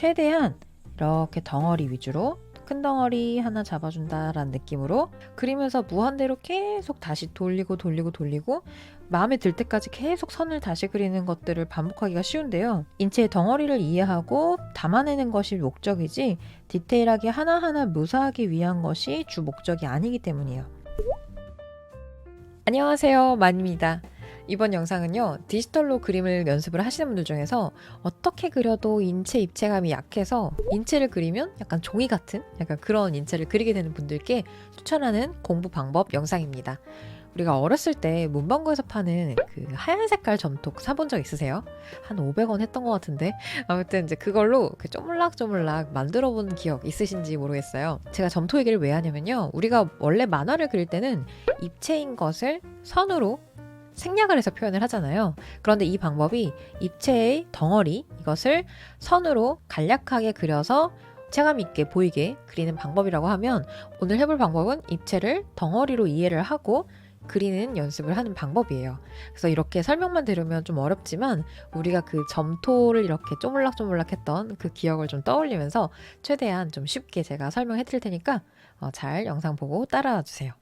최대한 이렇게 덩어리 위주로 큰 덩어리 하나 잡아준다라는 느낌으로 그리면서 무한대로 계속 다시 돌리고 마음에 들 때까지 계속 선을 다시 그리는 것들을 반복하기가 쉬운데요. 인체의 덩어리를 이해하고 담아내는 것이 목적이지 디테일하게 하나하나 묘사하기 위한 것이 주 목적이 아니기 때문이에요. 안녕하세요, 만입니다. 이번 영상은요, 디지털로 그림을 연습을 하시는 분들 중에서 어떻게 그려도 인체 입체감이 약해서 인체를 그리면 약간 종이 같은 약간 그런 인체를 그리게 되는 분들께 추천하는 공부 방법 영상입니다. 우리가 어렸을 때 문방구에서 파는 그 하얀 색깔 점토 사본 적 있으세요? 한 500원 했던 것 같은데 아무튼 이제 그걸로 쪼물락쪼물락 만들어 본 기억 있으신지 모르겠어요. 제가 점토 얘기를 왜 하냐면요, 우리가 원래 만화를 그릴 때는 입체인 것을 선으로 생략을 해서 표현을 하잖아요. 그런데 이 방법이 입체의 덩어리, 이것을 선으로 간략하게 그려서 체감 있게 보이게 그리는 방법이라고 하면, 오늘 해볼 방법은 입체를 덩어리로 이해를 하고 그리는 연습을 하는 방법이에요. 그래서 이렇게 설명만 들으면 좀 어렵지만 우리가 그 점토를 이렇게 쪼물락쪼물락 했던 그 기억을 좀 떠올리면서 최대한 좀 쉽게 제가 설명해 드릴 테니까 잘 영상 보고 따라와 주세요.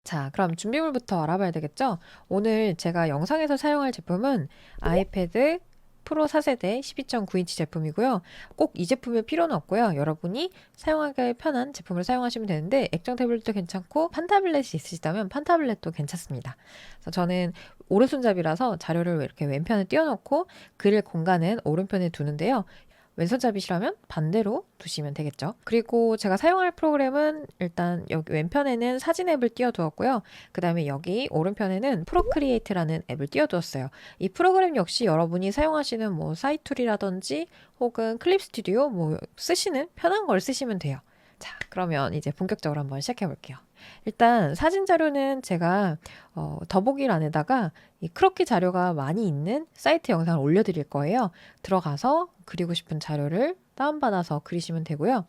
자, 그럼 준비물부터 알아봐야 되겠죠? 오늘 제가 영상에서 사용할 제품은 아이패드 프로 4세대 12.9인치 제품이고요. 꼭 이 제품일 필요는 없고요. 여러분이 사용하기 편한 제품을 사용하시면 되는데, 액정 태블릿도 괜찮고 판타블렛이 있으시다면 판타블렛도 괜찮습니다. 그래서 저는 오른손잡이라서 자료를 이렇게 왼편에 띄워놓고 그릴 공간은 오른편에 두는데요. 왼손잡이시라면 반대로 두시면 되겠죠. 그리고 제가 사용할 프로그램은 일단 여기 왼편에는 사진 앱을 띄워두었고요. 그 다음에 여기 오른편에는 프로크리에이트라는 앱을 띄워두었어요. 이 프로그램 역시 여러분이 사용하시는 뭐 사이툴이라든지 혹은 클립 스튜디오 뭐 쓰시는 편한 걸 쓰시면 돼요. 자, 그러면 이제 본격적으로 한번 시작해 볼게요. 일단 사진 자료는 제가 더보기란에다가 이 크로키 자료가 많이 있는 사이트 영상을 올려드릴 거예요. 들어가서 그리고 싶은 자료를 다운받아서 그리시면 되고요.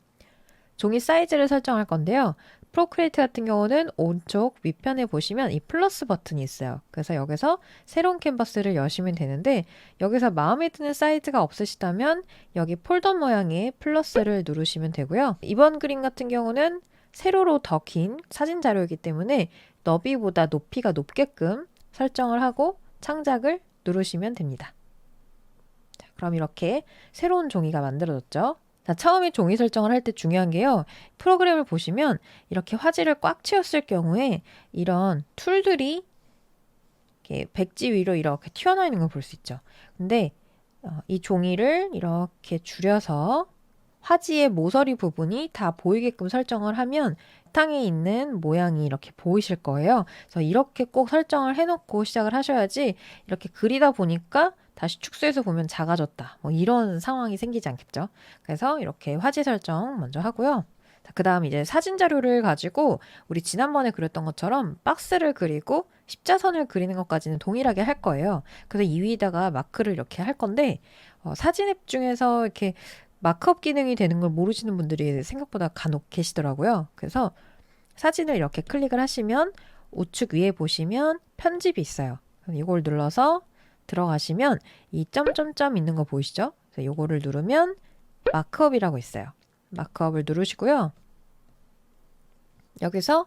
종이 사이즈를 설정할 건데요. 프로크리에이트 같은 경우는 오른쪽 윗편에 보시면 이 플러스 버튼이 있어요. 그래서 여기서 새로운 캔버스를 여시면 되는데, 여기서 마음에 드는 사이즈가 없으시다면 여기 폴더 모양의 플러스를 누르시면 되고요. 이번 그림 같은 경우는 세로로 더 긴 사진 자료이기 때문에 너비보다 높이가 높게끔 설정을 하고 창작을 누르시면 됩니다. 자, 그럼 이렇게 새로운 종이가 만들어졌죠. 자, 처음에 종이 설정을 할 때 중요한 게요, 프로그램을 보시면 이렇게 화질을 꽉 채웠을 경우에 이런 툴들이 이렇게 백지 위로 이렇게 튀어나와 있는 걸 볼 수 있죠. 근데 이 종이를 이렇게 줄여서 화지의 모서리 부분이 다 보이게끔 설정을 하면 바탕에 있는 모양이 이렇게 보이실 거예요. 그래서 이렇게 꼭 설정을 해놓고 시작을 하셔야지 이렇게 그리다 보니까 다시 축소해서 보면 작아졌다, 뭐 이런 상황이 생기지 않겠죠. 그래서 이렇게 화질 설정 먼저 하고요. 그 다음 이제 사진 자료를 가지고 우리 지난번에 그렸던 것처럼 박스를 그리고 십자선을 그리는 것까지는 동일하게 할 거예요. 그래서 이 위에다가 마크를 이렇게 할 건데, 사진 앱 중에서 이렇게 마크업 기능이 되는 걸 모르시는 분들이 생각보다 간혹 계시더라고요. 그래서 사진을 이렇게 클릭을 하시면 우측 위에 보시면 편집이 있어요. 이걸 눌러서 들어가시면 이 점점점 있는 거 보이시죠? 그래서 이거를 누르면 마크업이라고 있어요. 마크업을 누르시고요. 여기서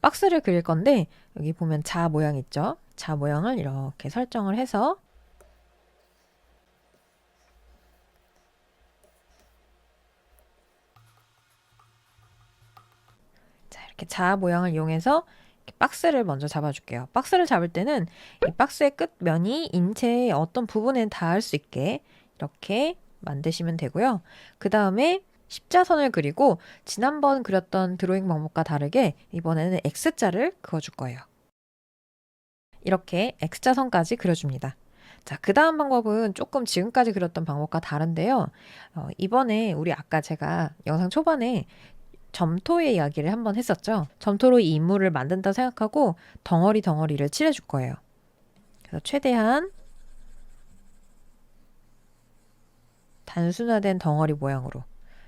박스를 그릴 건데, 여기 보면 자 모양 있죠? 자 모양을 이렇게 설정을 해서 이렇게 자 모양을 이용해서 이렇게 박스를 먼저 잡아줄게요. 박스를 잡을 때는 이 박스의 끝면이 인체의 어떤 부분에 닿을 수 있게 이렇게 만드시면 되고요. 그 다음에 십자선을 그리고 지난번 그렸던 드로잉 방법과 다르게 이번에는 X자를 그어줄 거예요. 이렇게 X자선까지 그려줍니다. 자, 그 다음 방법은 조금 지금까지 그렸던 방법과 다른데요. 이번에 우리 아까 제가 영상 초반에 점토의 이야기를 한번 했었죠. 점토로 이 인물을 만든다 생각하고 덩어리를 칠해줄 거예요. 그래서 최대한 단순화된 덩어리 모양으로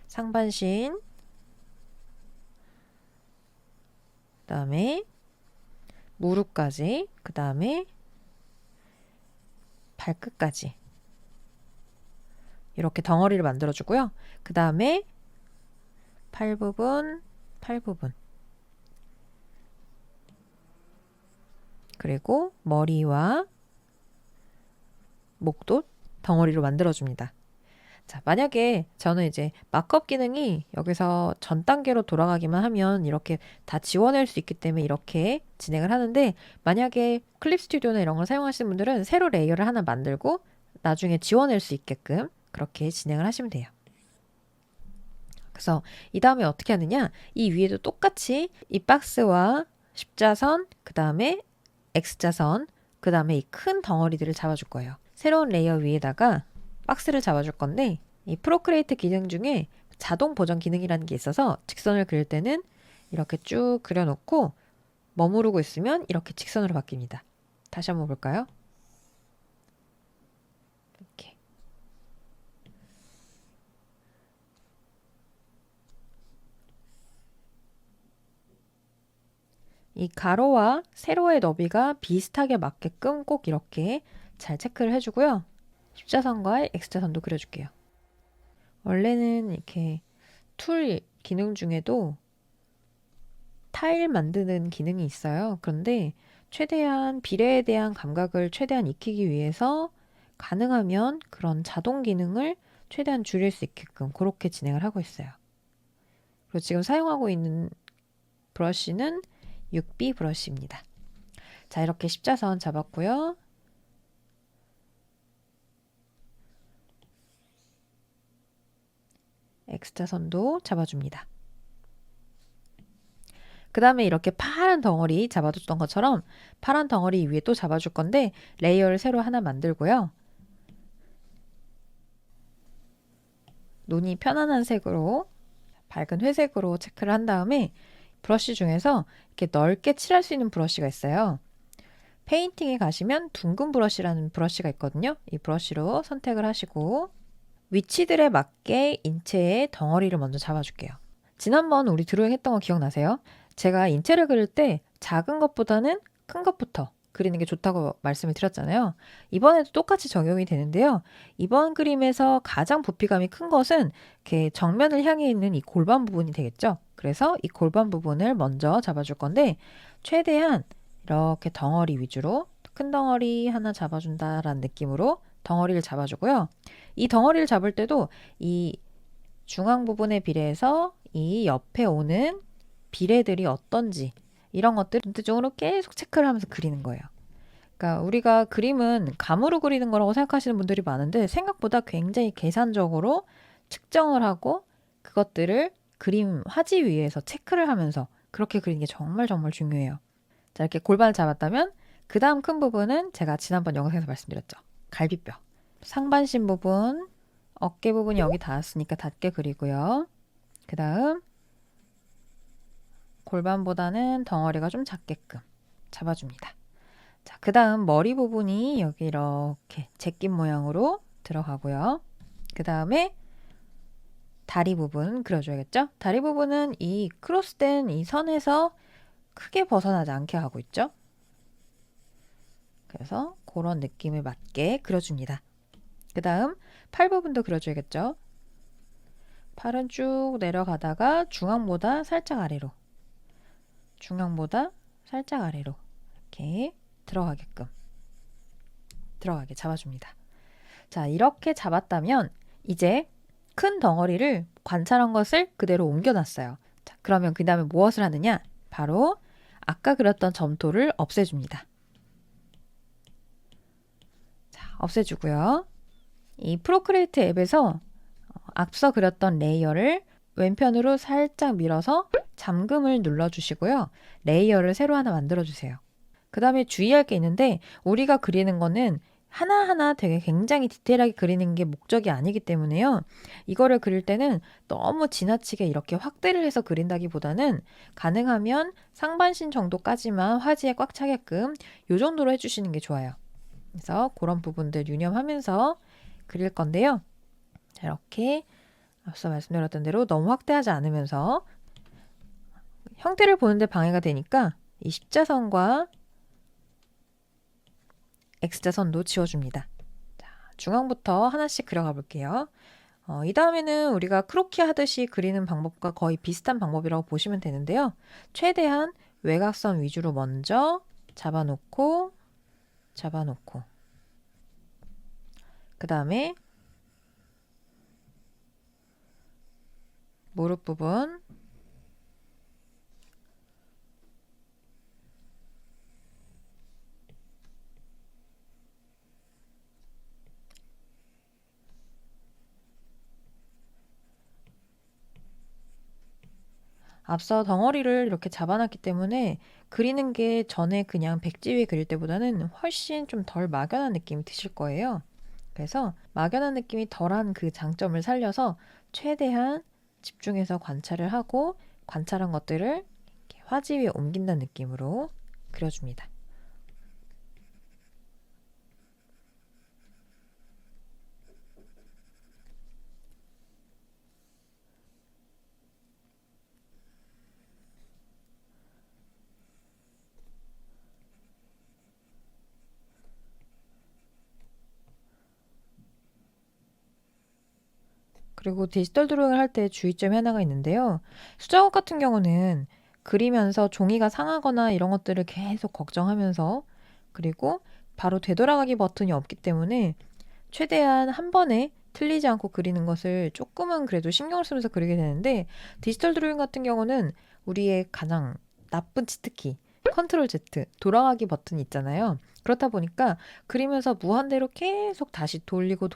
상반신, 그 다음에 무릎까지, 그 다음에 발끝까지 이렇게 덩어리를 만들어주고요. 그 다음에 팔 부분, 팔 부분. 그리고 머리와 목도 덩어리로 만들어줍니다. 자, 만약에 저는 이제 마크업 기능이 여기서 전 단계로 돌아가기만 하면 이렇게 다 지워낼 수 있기 때문에 이렇게 진행을 하는데, 만약에 클립 스튜디오나 이런 걸 사용하시는 분들은 새로 레이어를 하나 만들고 나중에 지워낼 수 있게끔 그렇게 진행을 하시면 돼요. 그래서 이 다음에 어떻게 하느냐, 이 위에도 똑같이 이 박스와 십자선, 그 다음에 X자선, 그 다음에 이 큰 덩어리들을 잡아줄 거예요. 새로운 레이어 위에다가 박스를 잡아줄 건데, 이 프로크리에이트 기능 중에 자동 보정 기능이라는 게 있어서 직선을 그릴 때는 이렇게 쭉 그려놓고 머무르고 있으면 이렇게 직선으로 바뀝니다. 다시 한번 볼까요? 이렇게. 이 가로와 세로의 너비가 비슷하게 맞게끔 꼭 이렇게 잘 체크를 해주고요. 십자선과 X자선도 그려줄게요. 원래는 이렇게 툴 기능 중에도 타일 만드는 기능이 있어요. 그런데 최대한 비례에 대한 감각을 최대한 익히기 위해서 가능하면 그런 자동 기능을 최대한 줄일 수 있게끔 그렇게 진행을 하고 있어요. 그리고 지금 사용하고 있는 브러쉬는 6B 브러쉬입니다. 자, 이렇게 십자선 잡았고요. X자선도 잡아줍니다. 그 다음에 이렇게 파란 덩어리 잡아줬던 것처럼 파란 덩어리 위에 또 잡아줄 건데, 레이어를 새로 하나 만들고요. 눈이 편안한 색으로, 밝은 회색으로 체크를 한 다음에 브러쉬 중에서 이렇게 넓게 칠할 수 있는 브러쉬가 있어요. 페인팅에 가시면 둥근 브러쉬라는 브러쉬가 있거든요. 이 브러쉬로 선택을 하시고 위치들에 맞게 인체의 덩어리를 먼저 잡아줄게요. 지난번 우리 드로잉 했던 거 기억나세요? 제가 인체를 그릴 때 작은 것보다는 큰 것부터 그리는 게 좋다고 말씀을 드렸잖아요. 이번에도 똑같이 적용이 되는데요. 이번 그림에서 가장 부피감이 큰 것은 이렇게 정면을 향해 있는 이 골반 부분이 되겠죠. 그래서 이 골반 부분을 먼저 잡아줄 건데, 최대한 이렇게 덩어리 위주로 큰 덩어리 하나 잡아준다라는 느낌으로 덩어리를 잡아주고요. 이 덩어리를 잡을 때도 이 중앙 부분에 비례해서 이 옆에 오는 비례들이 어떤지 이런 것들을 눈대중으로 계속 체크를 하면서 그리는 거예요. 그러니까 우리가 그림은 감으로 그리는 거라고 생각하시는 분들이 많은데, 생각보다 굉장히 계산적으로 측정을 하고 그것들을 그림 화지 위에서 체크를 하면서 그렇게 그리는 게 정말 정말 중요해요. 자, 이렇게 골반을 잡았다면 그 다음 큰 부분은 제가 지난번 영상에서 말씀드렸죠. 갈비뼈. 상반신 부분, 어깨 부분이 여기 닿았으니까 닿게 그리고요. 그 다음 골반보다는 덩어리가 좀 작게끔 잡아줍니다. 자, 그 다음 머리 부분이 여기 이렇게 제낀 모양으로 들어가고요. 그 다음에 다리 부분 그려줘야겠죠? 다리 부분은 이 크로스된 이 선에서 크게 벗어나지 않게 하고 있죠? 그래서 그런 느낌에 맞게 그려줍니다. 그 다음 팔 부분도 그려줘야겠죠? 팔은 쭉 내려가다가 중앙보다 살짝 아래로, 중앙보다 살짝 아래로 이렇게 들어가게 잡아줍니다. 자, 이렇게 잡았다면 이제 큰 덩어리를 관찰한 것을 그대로 옮겨놨어요. 자, 그러면 그 다음에 무엇을 하느냐? 바로 아까 그렸던 점토를 없애줍니다. 자, 없애주고요. 이 프로크리에이트 앱에서 앞서 그렸던 레이어를 왼편으로 살짝 밀어서 잠금을 눌러주시고요. 레이어를 새로 하나 만들어주세요. 그 다음에 주의할 게 있는데, 우리가 그리는 거는 하나하나 되게 굉장히 디테일하게 그리는 게 목적이 아니기 때문에요. 이거를 그릴 때는 너무 지나치게 이렇게 확대를 해서 그린다기보다는 가능하면 상반신 정도까지만 화지에 꽉 차게끔 이 정도로 해주시는 게 좋아요. 그래서 그런 부분들 유념하면서 그릴 건데요. 자, 이렇게 앞서 말씀드렸던 대로 너무 확대하지 않으면서 형태를 보는데 방해가 되니까 이 십자선과 X자선도 지워줍니다. 자, 중앙부터 하나씩 그려가 볼게요. 이 다음에는 우리가 크로키 하듯이 그리는 방법과 거의 비슷한 방법이라고 보시면 되는데요. 최대한 외곽선 위주로 먼저 잡아놓고 그 다음에 무릎 부분, 앞서 덩어리를 이렇게 잡아놨기 때문에 그리는 게 전에 그냥 백지 위에 그릴 때보다는 훨씬 좀 덜 막연한 느낌이 드실 거예요. 그래서 막연한 느낌이 덜한 그 장점을 살려서 최대한 집중해서 관찰을 하고 관찰한 것들을 이렇게 화지 위에 옮긴다는 느낌으로 그려줍니다. 그리고 디지털 드로잉을 할 때 주의점이 하나가 있는데요. 수작업 같은 경우는 그리면서 종이가 상하거나 이런 것들을 계속 걱정하면서 그리고 바로 되돌아가기 버튼이 없기 때문에 최대한 한 번에 틀리지 않고 그리는 것을 조금은 그래도 신경을 쓰면서 그리게 되는데 디지털 드로잉 같은 경우는 우리의 가장 나쁜 치트키 컨트롤 Z 돌아가기 버튼이 있잖아요. 그렇다 보니까 그리면서 무한대로 계속 다시 돌리고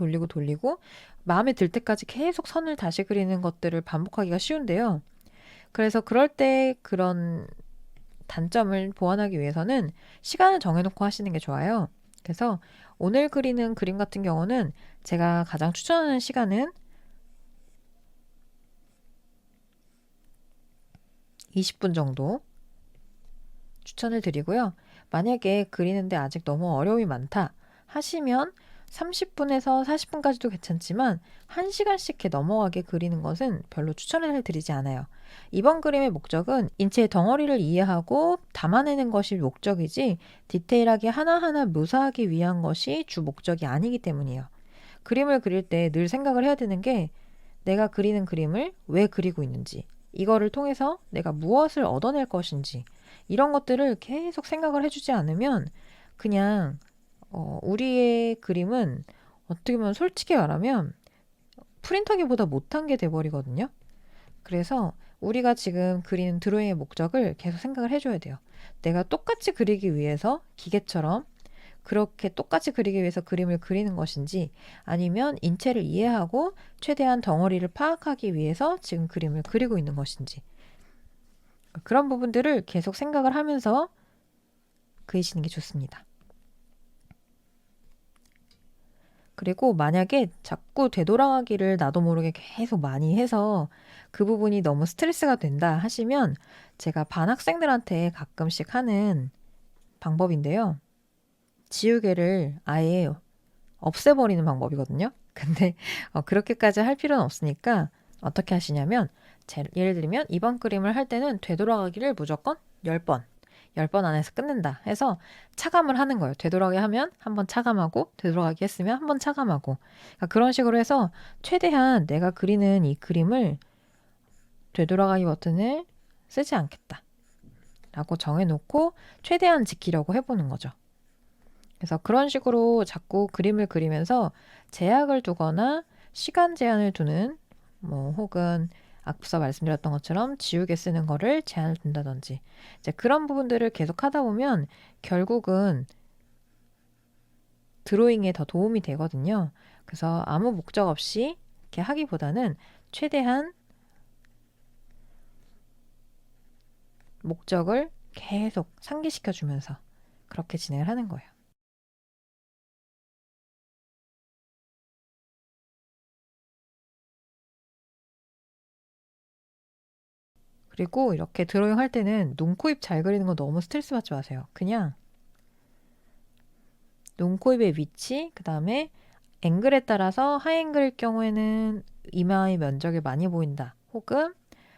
마음에 들 때까지 계속 선을 다시 그리는 것들을 반복하기가 쉬운데요. 그래서 그럴 때 그런 단점을 보완하기 위해서는 시간을 정해놓고 하시는 게 좋아요. 그래서 오늘 그리는 그림 같은 경우는 제가 가장 추천하는 시간은 20분 정도 추천을 드리고요. 만약에 그리는데 아직 너무 어려움이 많다 하시면 30분에서 40분까지도 괜찮지만 1시간씩 이렇게 넘어가게 그리는 것은 별로 추천을 드리지 않아요. 이번 그림의 목적은 인체의 덩어리를 이해하고 담아내는 것이 목적이지 디테일하게 하나하나 묘사하기 위한 것이 주 목적이 아니기 때문이에요. 그림을 그릴 때 늘 생각을 해야 되는 게 내가 그리는 그림을 왜 그리고 있는지, 이거를 통해서 내가 무엇을 얻어낼 것인지, 이런 것들을 계속 생각을 해주지 않으면 그냥 우리의 그림은 어떻게 보면 솔직히 말하면 프린터기보다 못한 게 돼버리거든요. 그래서 우리가 지금 그리는 드로잉의 목적을 계속 생각을 해줘야 돼요. 내가 똑같이 그리기 위해서 기계처럼 그렇게 똑같이 그리기 위해서 그림을 그리는 것인지 아니면 인체를 이해하고 최대한 덩어리를 파악하기 위해서 지금 그림을 그리고 있는 것인지 그런 부분들을 계속 생각을 하면서 그리시는 게 좋습니다. 그리고 만약에 자꾸 되돌아가기를 나도 모르게 계속 많이 해서 그 부분이 너무 스트레스가 된다 하시면 제가 반 학생들한테 가끔씩 하는 방법인데요. 지우개를 아예 없애버리는 방법이거든요. 근데 그렇게까지 할 필요는 없으니까 어떻게 하시냐면 예를 들면 이번 그림을 할 때는 되돌아가기를 무조건 10번 10번 안에서 끝낸다 해서 차감을 하는 거예요. 되돌아가기 하면 한번 차감하고 되돌아가기 했으면 한번 차감하고 그러니까 그런 식으로 해서 최대한 내가 그리는 이 그림을 되돌아가기 버튼을 쓰지 않겠다 라고 정해놓고 최대한 지키려고 해보는 거죠. 그래서 그런 식으로 자꾸 그림을 그리면서 제약을 두거나 시간 제한을 두는 혹은 앞서 말씀드렸던 것처럼 지우개 쓰는 거를 제한을 둔다든지 이제 그런 부분들을 계속 하다 보면 결국은 드로잉에 더 도움이 되거든요. 그래서 아무 목적 없이 이렇게 하기보다는 최대한 목적을 계속 상기시켜 주면서 그렇게 진행을 하는 거예요. 그리고 이렇게 드로잉 할 때는 눈, 코, 입 잘 그리는 거 너무 스트레스 받지 마세요. 그냥 눈, 코, 입의 위치, 그 다음에 앵글에 따라서 하이앵글일 경우에는 이마의 면적이 많이 보인다. 혹은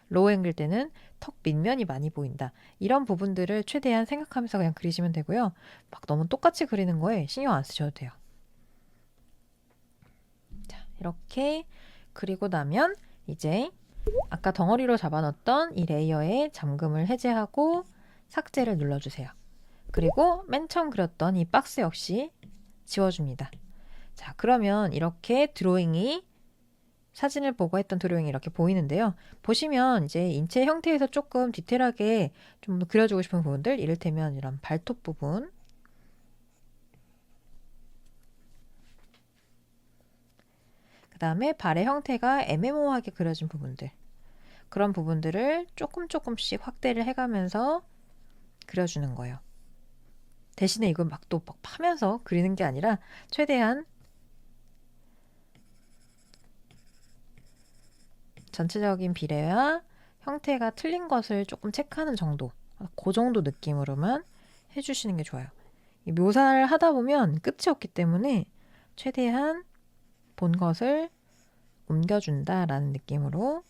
로우 앵글 때는 턱 밑면이 많이 보인다. 이런 부분들을 최대한 생각하면서 그냥 그리시면 되고요. 막 너무 똑같이 그리는 거에 신경 안 쓰셔도 돼요. 이렇게 그리고 나면 이제 아까 덩어리로 잡아놨던 이 레이어의 잠금을 해제하고 삭제를 눌러주세요. 그리고 맨 처음 그렸던 이 박스 역시 지워줍니다. 자, 그러면 이렇게 드로잉이 사진을 보고 했던 드로잉이 이렇게 보이는데요. 보시면 이제 인체 형태에서 조금 디테일하게 좀 그려주고 싶은 부분들, 이를테면 이런 발톱 부분, 그 다음에 발의 형태가 애매모호하게 그려진 부분들, 그런 부분들을 조금씩 확대를 해가면서 그려주는 거예요. 대신에 이걸 막 또 막 파면서 그리는 게 아니라 최대한 전체적인 비례와 형태가 틀린 것을 조금 체크하는 정도, 그 정도 느낌으로만 해주시는 게 좋아요. 이 묘사를 하다 보면 끝이 없기 때문에 최대한 본 것을 옮겨준다라는 느낌으로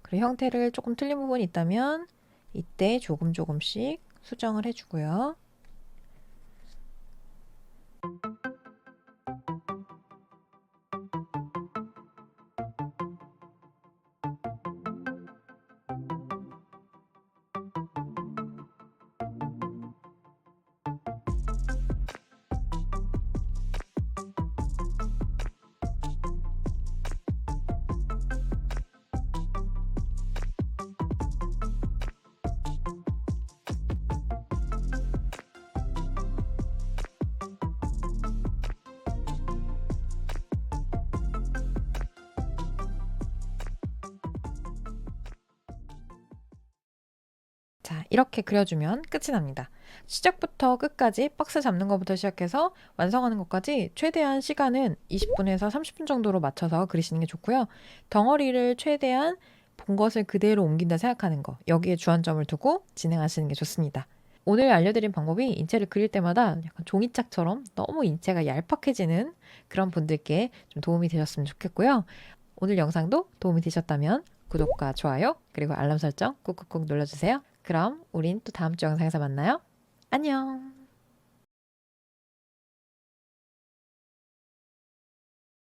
그리고 형태를 조금 틀린 부분이 있다면 이때 조금씩 수정을 해주고요. 자, 이렇게 그려주면 끝이 납니다. 시작부터 끝까지 박스 잡는 것부터 시작해서 완성하는 것까지 최대한 시간은 20분에서 30분 정도로 맞춰서 그리시는 게 좋고요. 덩어리를 최대한 본 것을 그대로 옮긴다 생각하는 거, 여기에 주안점을 두고 진행하시는 게 좋습니다. 오늘 알려드린 방법이 인체를 그릴 때마다 약간 종이짝처럼 너무 인체가 얄팍해지는 그런 분들께 좀 도움이 되셨으면 좋겠고요. 오늘 영상도 도움이 되셨다면 구독과 좋아요 그리고 알람 설정 꾹꾹꾹 눌러주세요. 그럼 우린 또 다음 주 영상에서 만나요. 안녕.